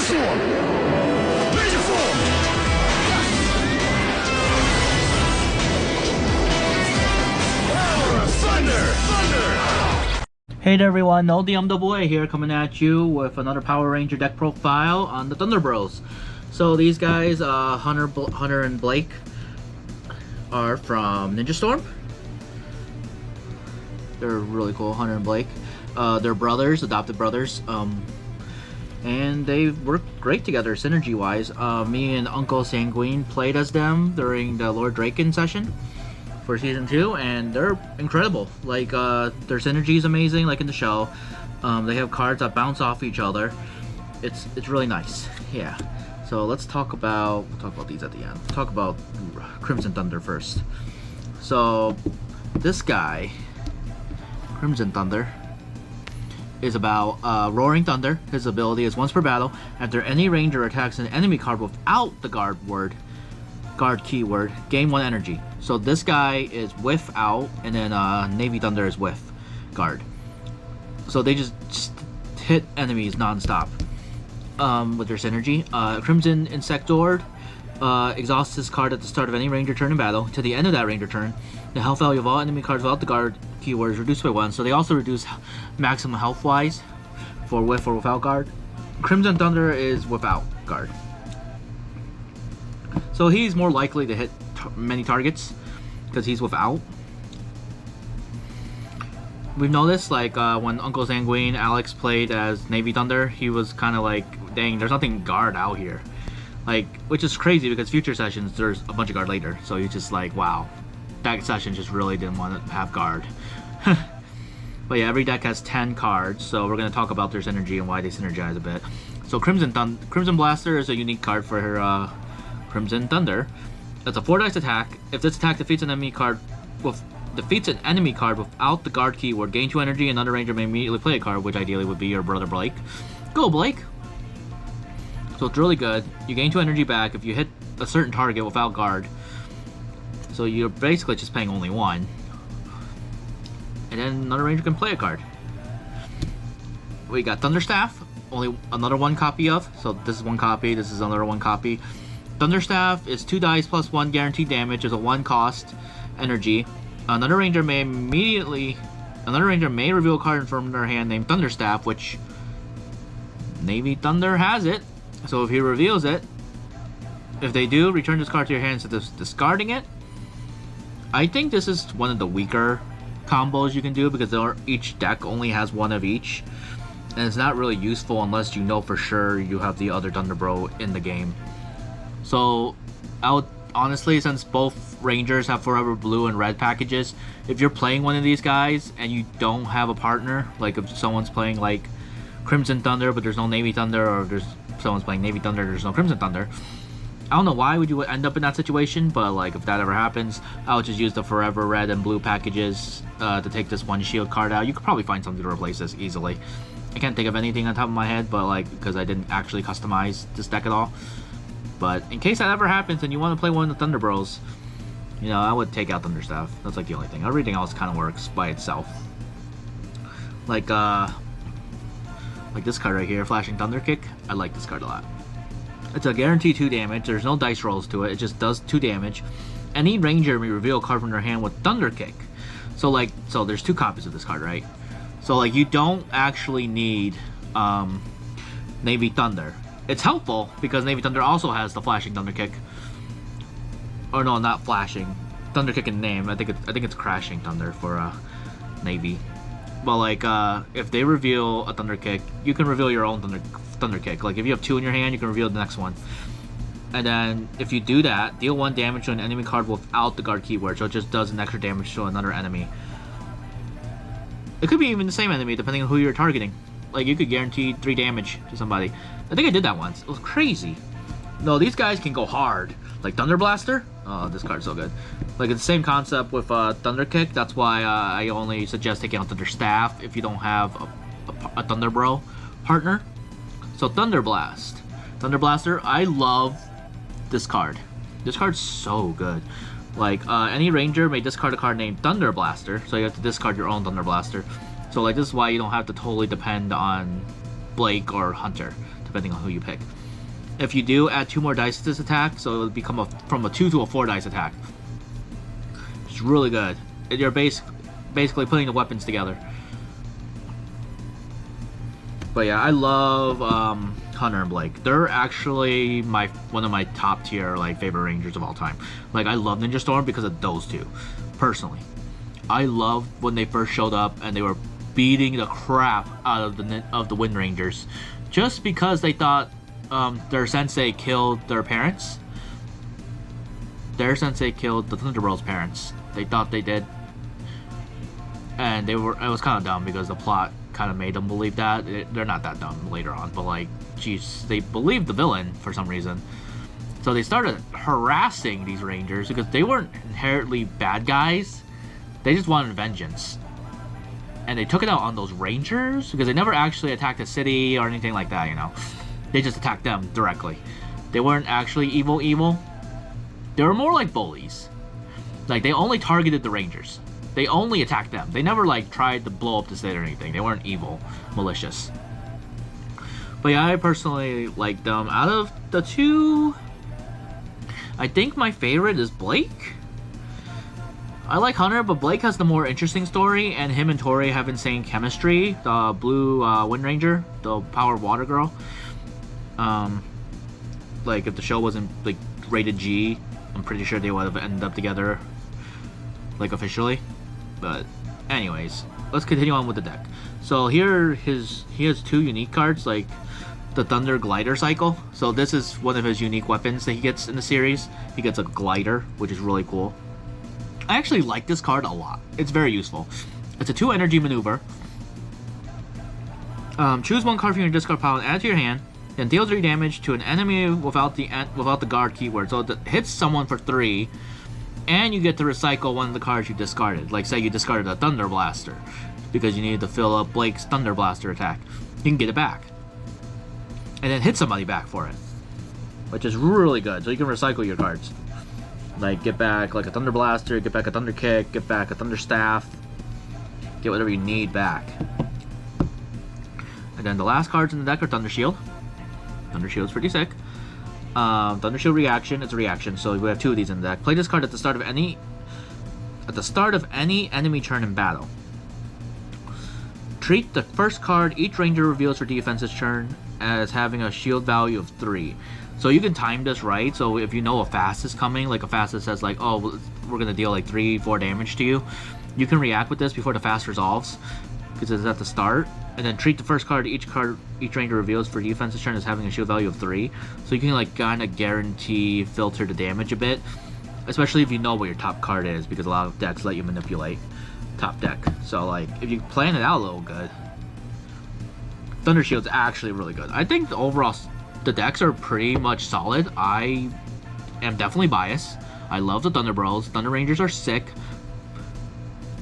Storm! Major Form! Power of Thunder! Hey there everyone, OldDMAA here coming at you with another Power Ranger deck profile on the Thunder Bros. So these guys, Hunter and Blake, are from Ninja Storm. They're really cool, Hunter and Blake. They're brothers, adopted brothers, and they work great together synergy-wise. Me and Uncle Sanguine played as them during the Lord Draken session for season 2, and they're incredible. Like, their synergy is amazing, like in the show. They have cards that bounce off each other. It's really nice. Yeah. So let's talk about these at the end. Talk about Crimson Thunder first. So this guy, Crimson Thunder, is about Roaring Thunder. His ability is once per battle, after any ranger attacks an enemy card without the guard keyword, gain 1 energy. So this guy is without, and then Navy Thunder is with guard. So they just hit enemies non-stop with their synergy. Crimson Insectoid exhausts his card at the start of any ranger turn in battle. To the end of that ranger turn, the health value of all enemy cards without the guard keyword is reduced by 1. So they also reduce maximum health wise for with or without guard. Crimson Thunder is without guard. So he's more likely to hit many targets because he's without. We've noticed, like, when Uncle Sanguine, Alex played as Navy Thunder, he was kind of like, dang, there's nothing guard out here. Like, which is crazy because future sessions, there's a bunch of guard later. So he's just like, wow, that session just really didn't want to have guard. But yeah, every deck has 10 cards, so we're going to talk about their synergy and why they synergize a bit. So Crimson Blaster is a unique card for her Crimson Thunder. That's a 4-dice attack. If this attack defeats an enemy card without the guard keyword, gain 2 energy, and another ranger may immediately play a card, which ideally would be your brother Blake. Go, Blake! So it's really good. You gain 2 energy back if you hit a certain target without guard. So you're basically just paying only 1. And then another ranger can play a card. We got Thunderstaff, only another 1 copy of. So this is 1 copy, this is another 1 copy. Thunderstaff is 2 dice plus 1 guaranteed damage. Is a 1 cost energy. Another ranger may reveal a card from their hand named Thunderstaff, which Navy Thunder has it. So if he reveals it, if they do, return this card to your hand instead of discarding it. I think this is one of the weaker combos you can do because each deck only has 1 of each, and it's not really useful unless you know for sure you have the other Thunder Bro in the game. So I would honestly, since both Rangers have Forever Blue and Red packages, if you're playing one of these guys and you don't have a partner, like if someone's playing like Crimson Thunder but there's no Navy Thunder, or someone's playing Navy Thunder, there's no Crimson Thunder, I don't know why would you end up in that situation, but like if that ever happens, I would just use the Forever Red and Blue packages to take this 1 shield card out. You could probably find something to replace this easily. I can't think of anything on top of my head, but like because I didn't actually customize this deck at all. But in case that ever happens and you want to play one of the Thunder Bros, you know, I would take out Thunderstaff. That's like the only thing. Everything else kind of works by itself. Like this card right here, Flashing Thunder Kick. I like this card a lot. It's a guaranteed 2 damage. There's no dice rolls to it. It just does 2 damage. Any ranger may reveal a card from their hand with Thunder Kick. So there's 2 copies of this card, right? So like you don't actually need Navy Thunder. It's helpful because Navy Thunder also has the Flashing Thunder Kick. Or no, not Flashing. Thunder Kick in name. I think it's Crashing Thunder for Navy. But like if they reveal a Thunder Kick, you can reveal your own Thunder Kick. Like if you have 2 in your hand, you can reveal the next one. And then if you do that, deal 1 damage to an enemy card without the guard keyword. So it just does an extra damage to another enemy. It could be even the same enemy depending on who you're targeting. Like you could guarantee 3 damage to somebody. I think I did that once. It was crazy. No, these guys can go hard. Like Thunder Blaster. Oh, this card's so good. Like it's the same concept with Thunder Kick. That's why I only suggest taking out Thunder Staff if you don't have a Thunder Bro partner. So Thunder Blast. Thunder Blaster. I love this card. This card's so good. Like any ranger may discard a card named Thunder Blaster. So you have to discard your own Thunder Blaster. So like this is why you don't have to totally depend on Blake or Hunter to depending on who you pick. If you do, add 2 more dice to this attack, so it will become from a 2 to a 4 dice attack. It's really good. You're basically putting the weapons together. But yeah, I love Hunter and Blake. They're actually one of my top tier like favorite Rangers of all time. Like I love Ninja Storm because of those two, personally. I loved when they first showed up and they were beating the crap out of the Wind Rangers, just because they thought their sensei killed their parents. Their sensei killed the Thunderbolt's parents. They thought they did, and it was kind of dumb because the plot kind of made them believe that. They're not that dumb later on, but like, geez, they believed the villain for some reason. So they started harassing these Rangers because they weren't inherently bad guys. They just wanted vengeance. And they took it out on those Rangers because they never actually attacked the city or anything like that, you know. They just attacked them directly. They weren't actually evil. They were more like bullies. Like, they only targeted the Rangers. They only attacked them. They never, like, tried to blow up the city or anything. They weren't evil, malicious. But yeah, I personally like them. Out of the two, I think my favorite is Blake. I like Hunter, but Blake has the more interesting story, and him and Tori have insane chemistry. The blue Wind Ranger, the powered water girl. Like, if the show wasn't, like, rated G, I'm pretty sure they would have ended up together, like, officially. But anyways, let's continue on with the deck. So here he has 2 unique cards, like the Thunder Glider Cycle. So this is one of his unique weapons that he gets in the series. He gets a glider, which is really cool. I actually like this card a lot. It's very useful. It's a 2 energy maneuver. Choose 1 card from your discard pile and add it to your hand. Then deal 3 damage to an enemy without the guard keyword. So it hits someone for 3. And you get to recycle one of the cards you discarded. Like, say you discarded a Thunder Blaster because you needed to fill up Blake's Thunder Blaster attack. You can get it back. And then hit somebody back for it. Which is really good. So you can recycle your cards. Like, get back like a Thunder Blaster, get back a Thunder Kick, get back a Thunder Staff. Get whatever you need back. And then the last cards in the deck are Thunder Shield. Thunder Shield's pretty sick. Thunder Shield reaction, it's a reaction, so we have 2 of these in the deck. Play this card at the start of any enemy turn in battle. Treat the first card each Ranger reveals for defense's turn as having a shield value of 3. So you can time this right, so if you know a fast is coming, like a fast that says like, oh, we're gonna deal like 3-4 damage to you, you can react with this before the fast resolves, because it's at the start. And then treat the first card each Ranger reveals for defense's turn as having a shield value of 3. So you can like kind of guarantee filter the damage a bit, especially if you know what your top card is, because a lot of decks let you manipulate top deck. So like, if you plan it out a little good, Thunder Shield's actually really good. I think the decks are pretty much solid. I am definitely biased. I love the Thunder Bros. Thunder Rangers are sick.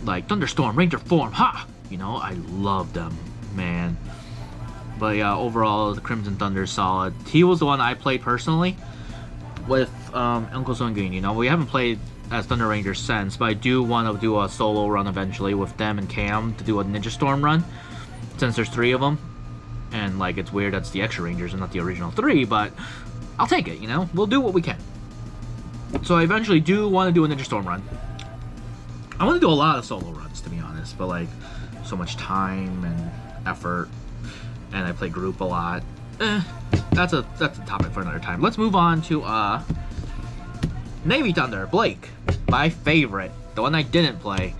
Like Thunderstorm, Ranger Form, ha! You know, I love them, man. But yeah, overall, the Crimson Thunder is solid. He was the one I played personally with Uncle Sungun. You know, we haven't played as Thunder Rangers since, but I do want to do a solo run eventually with them and Cam to do a Ninja Storm run, since there's 3 of them. And like, it's weird that's the extra Rangers and not the original 3, but I'll take it, you know? We'll do what we can. So I eventually do want to do a Ninja Storm run. I want to do a lot of solo runs, to be honest, but like, so much time and effort, and I play group a lot. That's a topic for another time. Let's move on to Navy Thunder, Blake, my favorite, the one I didn't play.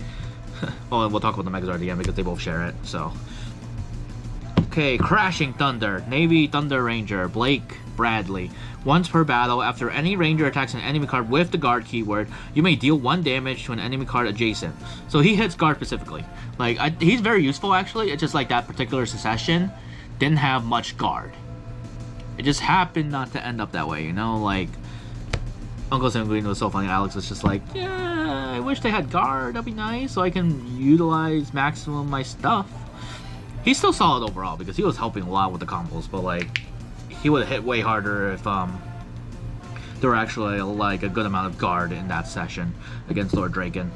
Oh, and we'll talk about the Megazord again because they both share it. So, okay, Crashing Thunder, Navy Thunder Ranger, Blake Bradley. Once per battle, after any Ranger attacks an enemy card with the guard keyword, you may deal 1 damage to an enemy card adjacent. So he hits guard specifically. Like, he's very useful, actually. It's just like that particular succession didn't have much guard. It just happened not to end up that way, you know? Like, Uncle Sanguine was so funny. Alex was just like, yeah, I wish they had guard. That'd be nice, so I can utilize maximum my stuff. He's still solid overall because he was helping a lot with the combos, but like, he would have hit way harder if there were actually like a good amount of guard in that session against Lord Draken.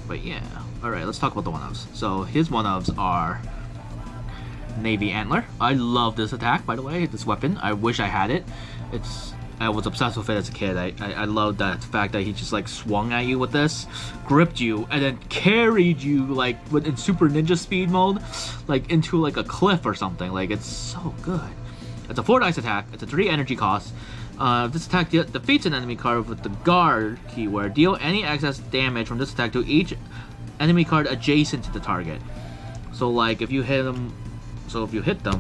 But yeah, alright, let's talk about the one-ofs. So his one-ofs are Navy Antler. I love this attack, by the way, this weapon. I wish I had it. I was obsessed with it as a kid. I loved that fact that he just like swung at you with this, gripped you, and then carried you like in super ninja speed mode, like into like a cliff or something. Like, it's so good. It's a 4 dice attack. It's a 3 energy cost. This attack defeats an enemy card with the guard keyword. Deal any excess damage from this attack to each enemy card adjacent to the target. So like if you hit them,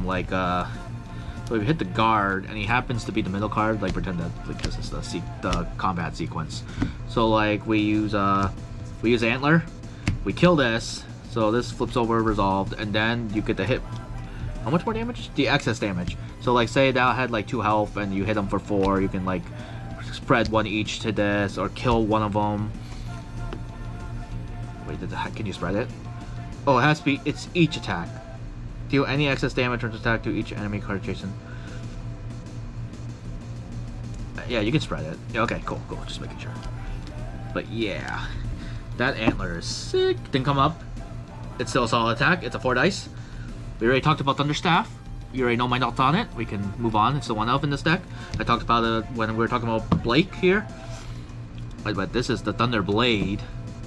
like so if you hit the guard and he happens to be the middle card, like pretend that like this is the combat sequence. So like we use Antler, we kill this, so this flips over resolved, and then you get to hit. How much more damage? The excess damage. So like say that had like 2 health and you hit them for 4, you can like spread 1 each to this or kill one of them. Wait, can you spread it? Oh, it has to be, it's each attack. Deal any excess damage from this attack to each enemy card adjacent. Yeah, you can spread it. Yeah, okay, cool, just making sure. But yeah, that Antler is sick. Didn't come up. It's still a solid attack. It's a 4 dice. We already talked about Thunderstaff. You already know my thoughts on it. We can move on. It's the 1 elf in this deck. I talked about it when we were talking about Blake here. But this is the Thunder Blade.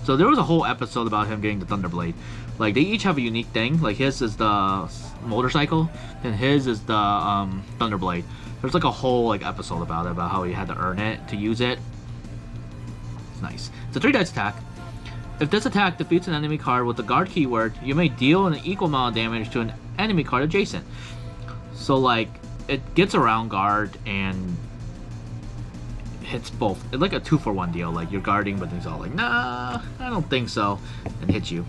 So there was a whole episode about him getting the Thunder Blade. Like, they each have a unique thing. Like, his is the motorcycle, and his is the Thunder Blade. There's like a whole like episode about it, about how he had to earn it to use it. It's nice. It's a 3 dice attack. If this attack defeats an enemy card with the guard keyword, you may deal an equal amount of damage to an enemy card adjacent. So like, it gets around guard and hits both. It's like a 2-for-1 deal. Like, you're guarding, but he's all like, nah, I don't think so, and hits you.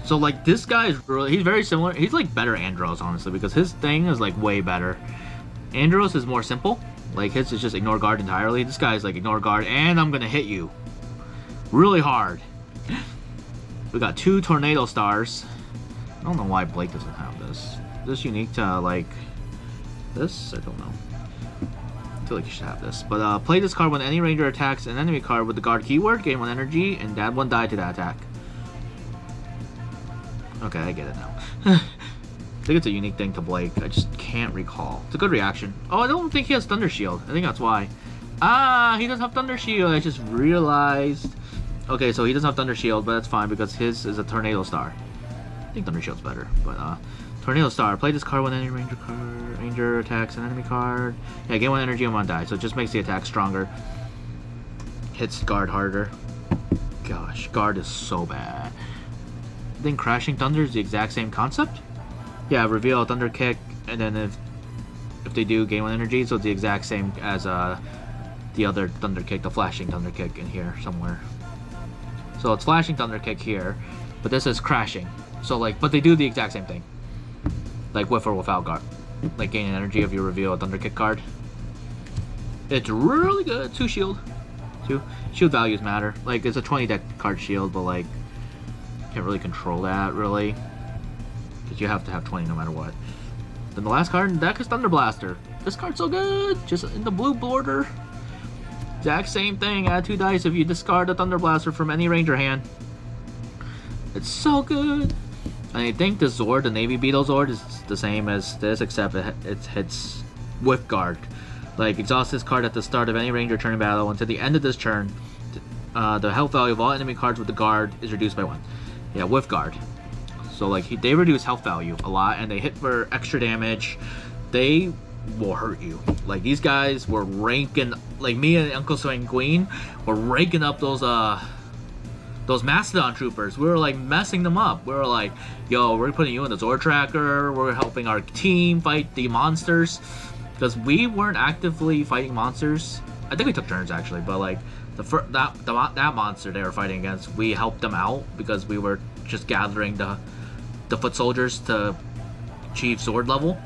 So like, this guy is really, he's very similar. He's like better Andros, honestly, because his thing is like way better. Andros is more simple. Like, his is just ignore guard entirely. This guy's like ignore guard and I'm gonna hit you really hard. We got 2 tornado stars. I don't know why Blake doesn't have this. Is this unique to like this? I don't know. I feel like you should have this. But play this card when any ranger attacks an enemy card with the guard keyword, gain 1 energy, and add 1 die to that attack. Okay, I get it now. I think it's a unique thing to Blake. I just can't recall. It's a good reaction. Oh, I don't think he has Thunder Shield. I think that's why. Ah, he doesn't have Thunder Shield. I just realized. Okay, so he doesn't have Thunder Shield, but that's fine because his is a Tornado Star. I think Thunder Shield's better, but Tornado Star. Play this card when any ranger attacks an enemy card. Yeah, gain 1 energy and 1 die, so it just makes the attack stronger. Hits guard harder. Gosh, guard is so bad. I think Crashing Thunder is the exact same concept. Yeah, reveal a Thunder Kick, and then if they do, gain 1 energy, so it's the exact same as the other Thunder Kick, the Flashing Thunder Kick in here somewhere. So it's Flashing Thunder Kick here, but this is Crashing. So like, but they do the exact same thing. Like with or without guard. Like gain energy if you reveal a Thunder Kick card. It's really good. 2 shield. 2 shield values matter. Like, it's a 20 deck card shield, but like, can't really control that really, because you have to have 20 no matter what. Then the last card in the deck is Thunder Blaster. This card's so good. Just in the blue border. Exact same thing. Add 2 dice if you discard a Thunder Blaster from any ranger hand. It's so good. And I think the Zord, the Navy Beetle Zord, is the same as this, except it hits with guard. Like, exhaust this card at the start of any ranger turn in battle. Until the end of this turn, the health value of all enemy cards with the guard is reduced by 1. Yeah, with guard. So like, they reduce health value a lot, and they hit for extra damage. They will hurt you. Like, these guys were ranking, like me and Uncle Sanguine were ranking up those Mastodon troopers. We were like messing them up. We were like, yo, we're putting you in the Zord tracker. We're helping our team fight the monsters, because we weren't actively fighting monsters. I think we took turns actually, but like that monster they were fighting against, we helped them out because we were just gathering the foot soldiers to achieve Zord level.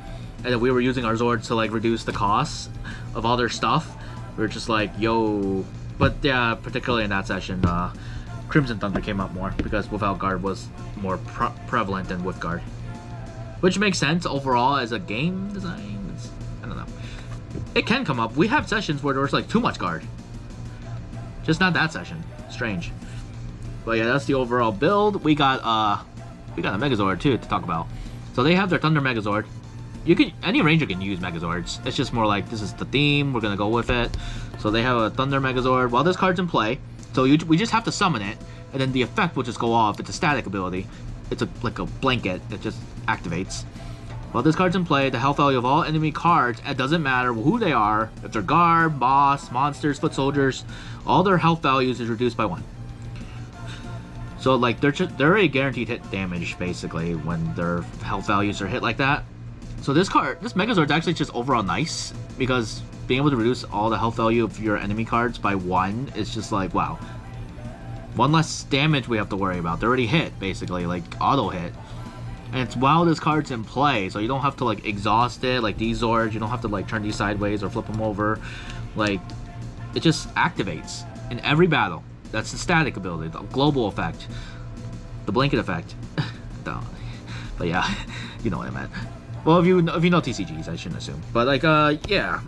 And then we were using our Zords to like reduce the costs of all their stuff. We were just like, yo. But yeah, particularly in that session, Crimson Thunder came up more because without guard was more prevalent than with guard. Which makes sense overall as a game design. I don't know. It can come up. We have sessions where there was like too much guard. Just not that session. Strange. But yeah, that's the overall build. We got a Megazord too to talk about. So they have their Thunder Megazord. Any Ranger can use Megazords. It's just more like, this is the theme, we're gonna go with it. So they have a Thunder Megazord while this card's in play. So we just have to summon it, and then the effect will just go off. It's a static ability. It's like a blanket that just activates. While this card's in play, the health value of all enemy cards, it doesn't matter who they are, if they're guard, boss, monsters, foot soldiers, all their health values is reduced by 1. So like they're a guaranteed hit damage basically when their health values are hit like that. So this Megazord's actually just overall nice, because being able to reduce all the health value of your enemy cards by 1 is just like, wow. 1 less damage we have to worry about. They're already hit, basically, like auto hit. And it's while this card's in play, so you don't have to like exhaust it like these Zords. You don't have to like turn these sideways or flip them over. Like, it just activates in every battle. That's the static ability, the global effect, the blanket effect. But yeah, you know what I meant. Well, if you know TCGs, I shouldn't assume. But like, yeah,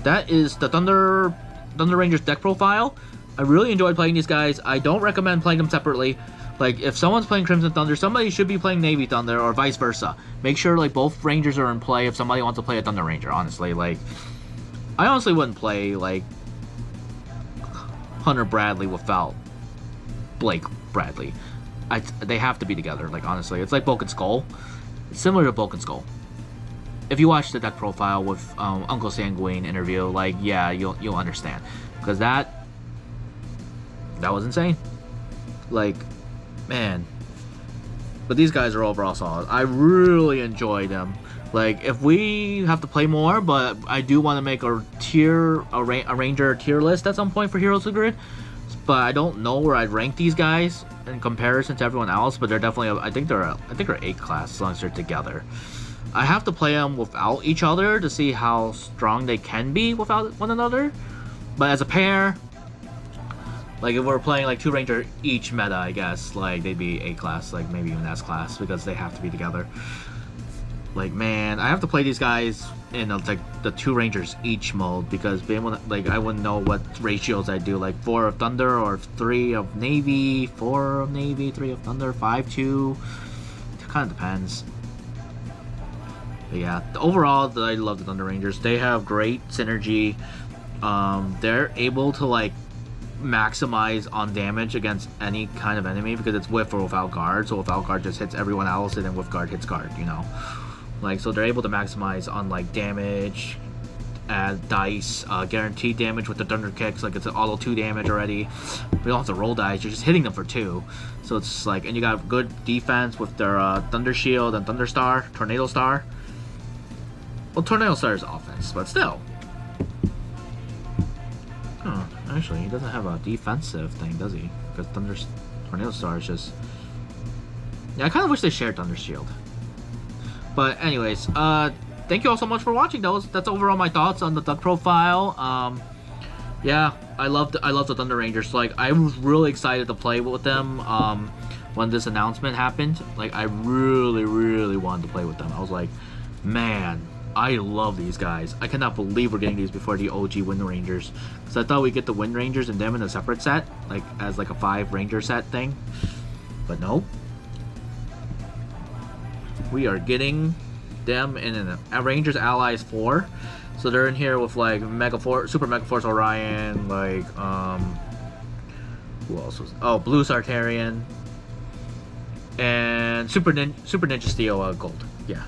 that is the Thunder Rangers deck profile. I really enjoyed playing these guys. I don't recommend playing them separately. Like, if someone's playing Crimson Thunder, somebody should be playing Navy Thunder, or vice versa. Make sure like both Rangers are in play if somebody wants to play a Thunder Ranger. Honestly, like, I honestly wouldn't play like Hunter Bradley without Blake Bradley. They have to be together. Like, honestly, it's like Bulk and Skull. It's similar to Bulk and Skull. If you watch the deck profile with Uncle Sanguine interview, like, yeah, you'll understand, because that was insane. Like, man. But these guys are overall solid. I really enjoy them. Like, if we have to play more, but I do want to make a Ranger tier list at some point for Heroes of the Grid. But I don't know where I'd rank these guys in comparison to everyone else. But they're definitely, I think they're 8 class as long as they're together. I have to play them without each other to see how strong they can be without one another. But as a pair, like if we're playing like 2 Ranger each meta, I guess, like they'd be 8 class, like maybe even S class, because they have to be together. Like, man, I have to play these guys in like the 2 Rangers each mode, because being able to, like, I wouldn't know what ratios I'd do, like 4 of Thunder or 3 of Navy, 4 of Navy, 3 of Thunder, 5-2. It kind of depends. But yeah, overall, I love the Thunder Rangers. They have great synergy. They're able to like maximize on damage against any kind of enemy, because it's with or without guard. So without guard just hits everyone else, and then with guard hits guard, you know. Like, so they're able to maximize on like damage, add dice, guaranteed damage with the Thunder Kicks. Like, it's an auto 2 damage already. We don't have to roll dice, you're just hitting them for 2. So it's like, and you got good defense with their Thunder Shield and Thunder Star, Tornado Star. Well, Tornado Star is offense, but still. Oh, actually, he doesn't have a defensive thing, does he? Because Tornado Star is just... Yeah, I kind of wish they shared Thunder Shield. But anyways, thank you all so much for watching. That's overall my thoughts on the Duck profile. Yeah, I love the Thunder Rangers. Like, I was really excited to play with them when this announcement happened. Like, I really wanted to play with them. I was like, man, I love these guys. I cannot believe we're getting these before the OG Wind Rangers. Because I thought we'd get the Wind Rangers and them in a separate set, like as like a 5 Ranger set thing. But no. We are getting them in a Rangers Allies 4. So they're in here with like Super Mega Force Orion, like who else was? Oh, Blue Sartarian and Super Ninja Steel Gold. Yeah.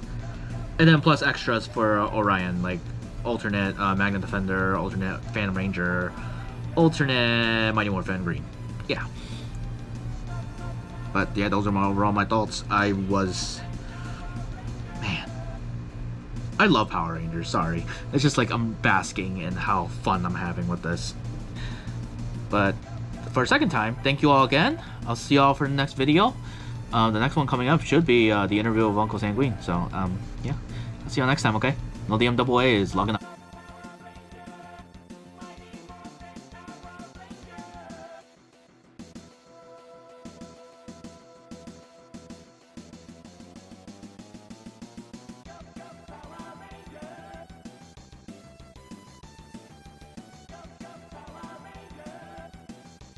And then plus extras for Orion, like alternate Magna Defender, alternate Phantom Ranger, alternate Mighty Morphin Green. Yeah. But yeah, those are overall my thoughts. Man, I love Power Rangers, sorry. It's just like I'm basking in how fun I'm having with this. But for a second time, thank you all again. I'll see you all for the next video. The next one coming up should be the interview with Uncle Sanguine. So, yeah. I'll see you all next time, okay? No DMAA is logging up.